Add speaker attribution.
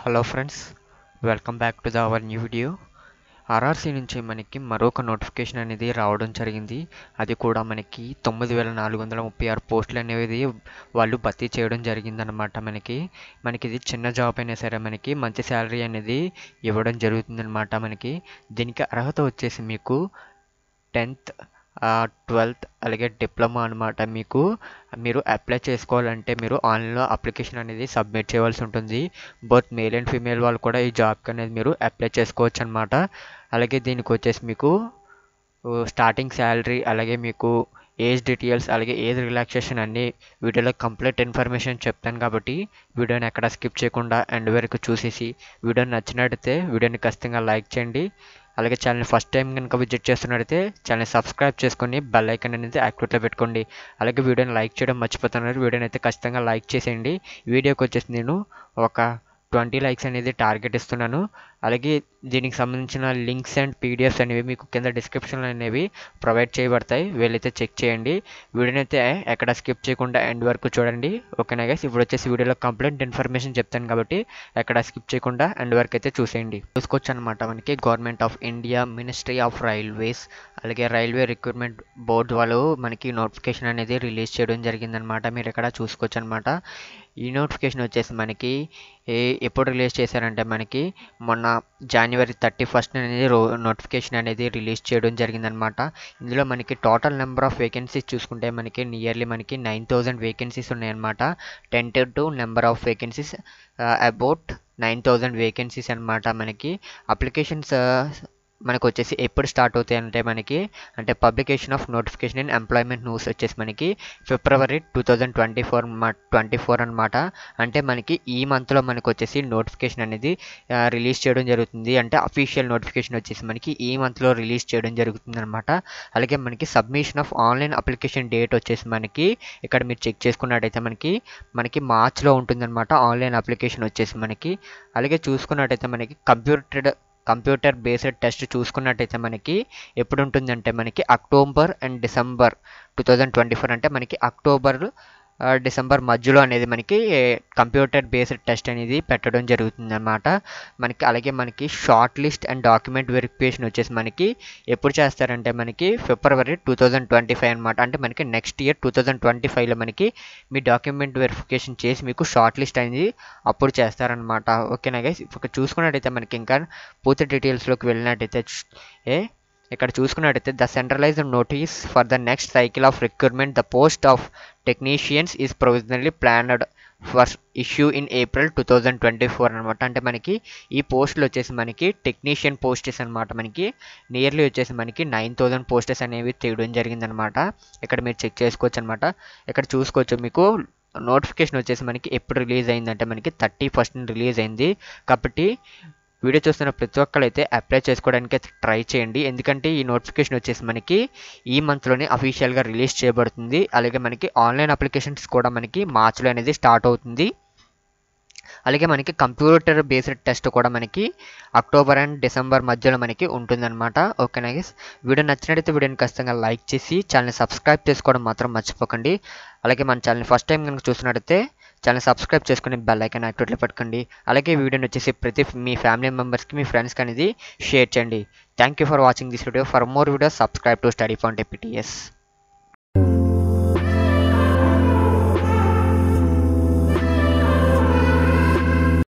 Speaker 1: Hello friends, welcome back to our new video. RRC నుంచి మనకి మరొక నోటిఫికేషన్ అనేది రావడం జరిగింది. అది కూడా మనకి 9436 పోస్టులు అనేది వాళ్ళు భర్తీ చేయడం జరిగిందనమాట. మనకి ఇది చిన్న జాబ్ అయినా సరే మనకి మంచి శాలరీ అనేది ఇవ్వడం జరుగుతుందనమాట. దీనికి అర్హత వచ్చేసి మీకు 10th 12th అలాగే డిప్లొమా అనమాట. మీరు అప్లై చేసుకోవాలంటే మీరు ఆన్లైన్లో అప్లికేషన్ అనేది సబ్మిట్ చేయవలసి ఉంటుంది. బోత్ మేల్ అండ్ ఫీమేల్ వాళ్ళు కూడా ఈ జాబ్కి అనేది మీరు అప్లై చేసుకోవచ్చు అనమాట. అలాగే దీనికి వచ్చేసి మీకు స్టార్టింగ్ శాలరీ, అలాగే మీకు ఏజ్ డీటెయిల్స్, అలాగే ఏజ్ రిలాక్సేషన్ అన్ని వీడియోలో కంప్లీట్ ఇన్ఫర్మేషన్ చెప్తాను. కాబట్టి వీడియోని ఎక్కడ స్కిప్ చేయకుండా ఎండ్ వరకు చూసేసి వీడియోని నచ్చినట్టయితే వీడియోని ఖచ్చితంగా లైక్ చేయండి. అలాగే ఛానల్ ఫస్ట్ టైం కనుక విజిట్ చేస్తున్నట్టయితే ఛానల్ సబ్స్క్రైబ్ చేసుకొని బెల్ ఐకాన్ అనేది యాక్టివేట్లో పెట్టుకోండి. అలాగే వీడియోని లైక్ చేయడం మర్చిపోతున్నారు. వీడియోని అయితే ఖచ్చితంగా లైక్ చేసేయండి. వీడియోకి వచ్చేసి నేను ఒక 20 లైక్స్ అనేది టార్గెట్ ఇస్తున్నాను. అలాగే దీనికి సంబంధించిన లింక్స్ అండ్ పీడిఎఫ్స్ అనేవి మీకు కింద డిస్క్రిప్షన్లో అనేవి ప్రొవైడ్ చేయబడతాయి. వీళ్ళైతే చెక్ చేయండి. వీడియోని అయితే ఎక్కడ స్కిప్ చేయకుండా ఎండ్ వరకు చూడండి. ఓకేనా గైస్? ఇప్పుడు వచ్చేసి వీడియోలో కంప్లీట్ ఇన్ఫర్మేషన్ చెప్తాను కాబట్టి ఎక్కడ స్కిప్ చేయకుండా ఎండ్ వరకు అయితే చూసుకోవచ్చు అనమాట. మనకి government of India, ministry of railways, అలాగే రైల్వే రిక్రూట్మెంట్ బోర్డు వాళ్ళు మనకి నోటిఫికేషన్ అనేది రిలీజ్ చేయడం జరిగిందనమాట. మీరు ఇక్కడ చూసుకోవచ్చు అనమాట. ఈ నోటిఫికేషన్ వచ్చేసి మనకి ఎప్పుడు రిలీజ్ చేశారంటే మనకి మొన్న January 31st అనేది నోటిఫికేషన్ అనేది రిలీజ్ చేయడం జరిగిందనమాట. ఇందులో మనకి టోటల్ నెంబర్ ఆఫ్ వేకెన్సీస్ చూసుకుంటే మనకి నియర్లీ మనకి 9000 వేకెన్సీస్ ఉన్నాయన్నమాట. Tented number of vacancies about 9000 vacancies అనమాట. మనకి అప్లికేషన్స్ మనకు వచ్చేసి ఎప్పుడు స్టార్ట్ అవుతాయి అంటే publication of notification and employment news వచ్చేసి మనకి February 2024 అనమాట. అంటే మనకి ఈ మంత్లో మనకు వచ్చేసి నోటిఫికేషన్ అనేది రిలీజ్ చేయడం జరుగుతుంది. అంటే అఫీషియల్ నోటిఫికేషన్ వచ్చేసి మనకి ఈ మంత్లో రిలీజ్ చేయడం జరుగుతుంది అనమాట. అలాగే మనకి submission of online application date వచ్చేసి మనకి ఇక్కడ మీరు చెక్ చేసుకున్నట్టయితే మనకి మార్చ్లో ఉంటుందన్నమాట ఆన్లైన్ అప్లికేషన్ వచ్చేసి మనకి. అలాగే చూసుకున్నట్టయితే మనకి కంప్యూటర్ బేస్డ్ టెస్ట్ చూసుకున్నట్టయితే మనకి ఎప్పుడు ఉంటుందంటే మనకి October and December 2024, అంటే మనకి అక్టోబర్ డిసెంబర్ మధ్యలో అనేది మనకి కంప్యూటర్ బేస్డ్ టెస్ట్ అనేది పెట్టడం జరుగుతుంది అనమాట. అలాగే మనకి short list and document verification వచ్చేసి మనకి ఎప్పుడు చేస్తారంటే మనకి February 2025 అనమాట. అంటే మనకి నెక్స్ట్ ఇయర్ 2025లో మనకి మీ డాక్యుమెంట్ వెరిఫికేషన్ చేసి మీకు షార్ట్ లిస్ట్ అనేది అప్పుడు చేస్తారనమాట. ఓకేనా గైస్? ఇప్పుడు చూసుకున్నట్టయితే మనకి ఇంకా పూర్తి డీటెయిల్స్లోకి వెళ్ళినట్టయితే ఇక్కడ చూసుకున్నట్టయితే the centralised notice for the next cycle of recruitment the post of technicians is provisionally planned for issue in April 2024 అనమాట. అంటే మనకి ఈ పోస్టులు వచ్చేసి మనకి టెక్నీషియన్ పోస్టెస్ అనమాట. మనకి నియర్లీ వచ్చేసి మనకి 9000 పోస్టెస్ అనేవి తీయడం జరిగిందనమాట. ఇక్కడ మీరు చెక్ చేసుకోవచ్చు అనమాట. ఇక్కడ చూసుకోవచ్చు మీకు నోటిఫికేషన్ వచ్చేసి మనకి ఎప్పుడు రిలీజ్ అయిందంటే మనకి 31st రిలీజ్ అయింది. కాబట్టి వీడియో చూస్తున్న ప్రతి ఒక్కరు అయితే అప్లై చేసుకోవడానికి ట్రై చేయండి. ఎందుకంటే ఈ నోటిఫికేషన్ వచ్చేసి మనకి ఈ మంత్లోనే అఫీషియల్గా రిలీజ్ చేయబడుతుంది. అలాగే మనకి ఆన్లైన్ అప్లికేషన్స్ కూడా మనకి మార్చ్లో అనేది స్టార్ట్ అవుతుంది. అలాగే మనకి కంప్యూటర్ బేస్డ్ టెస్ట్ కూడా మనకి అక్టోబర్ అండ్ డిసెంబర్ మధ్యలో మనకి ఉంటుందన్నమాట. ఓకేనా గైస్? వీడియో నచ్చినట్టయితే వీడియోని ఖచ్చితంగా లైక్ చేసి ఛానల్ని సబ్స్క్రైబ్ చేసుకోవడం మాత్రం మర్చిపోకండి. అలాగే మన ఛానల్ని ఫస్ట్ టైం కనుక చూస్తున్నట్టయితే ఛానల్ సబ్స్క్రైబ్ చేసుకుని బెల్ ఐకాన్ యాక్టివేట్లో పెట్టుకోండి. అలాగే వీడియోని వచ్చేసి మీ ఫ్యామిలీ మెంబర్స్కి, మీ ఫ్రెండ్స్కి అనేది షేర్ చేయండి. Thank you for watching this video. For more videos subscribe to study point APTS.